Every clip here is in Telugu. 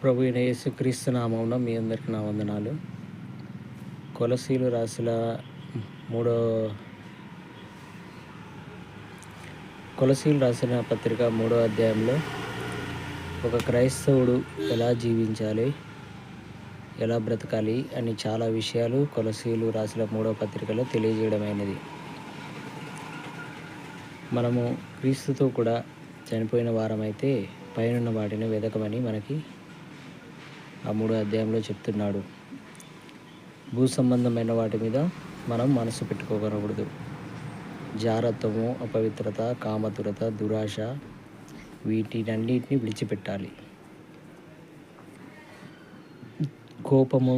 ప్రభు అయిన యేసుక్రీస్తు నామమున మీ అందరికి నా వందనాలు. కొలసీలు రాసిన మూడో కొలసీలు రాసిన పత్రిక 3వ అధ్యాయంలో ఒక క్రైస్తవుడు ఎలా జీవించాలి, ఎలా బ్రతకాలి అని చాలా విషయాలు కొలసీలు రాసిన 3వ పత్రికలో తెలియజేయడమైనది. మనము క్రీస్తుతో కూడా చనిపోయిన వారమైతే పైనున్న వాటిని వెదకమని మనకి ఆ 3వ అధ్యాయంలో చెప్తున్నాడు. భూ సంబంధమైన వాటి మీద మనం మనసు పెట్టుకోకూడదు. జారత్వము, అపవిత్రత, కామతురత, దురాశ వీటినన్నిటిని విడిచిపెట్టాలి. కోపము,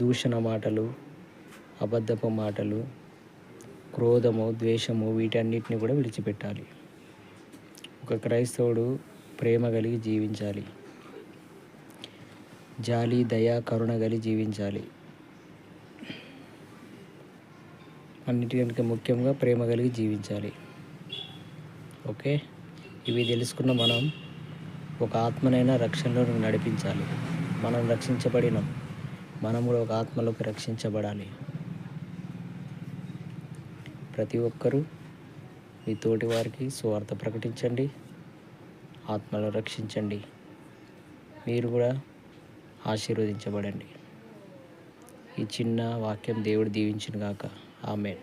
దూషణ మాటలు, అబద్ధపు మాటలు, క్రోధము, ద్వేషము వీటన్నిటిని కూడా విడిచిపెట్టాలి. ఒక క్రైస్తవుడు ప్రేమ కలిగి జీవించాలి. జాలి, దయ, కరుణ కలిగి జీవించాలి. అన్నిటికంటే ముఖ్యంగా ప్రేమ కలిగి జీవించాలి. ఓకే, ఇవి తెలుసుకున్న మనం ఒక ఆత్మనైనా రక్షణలోకి నడిపించాలి. మనం రక్షించబడినాం, మనం కూడా ఒక ఆత్మలోకి రక్షించబడాలి. ప్రతి ఒక్కరూ మీ తోటి వారికి సువార్త ప్రకటించండి, ఆత్మలో రక్షించండి. మీరు కూడా ఆశీర్వదించబడండి. ఈ చిన్న వాక్యం దేవుడు దీవించును గాక. ఆమేన్.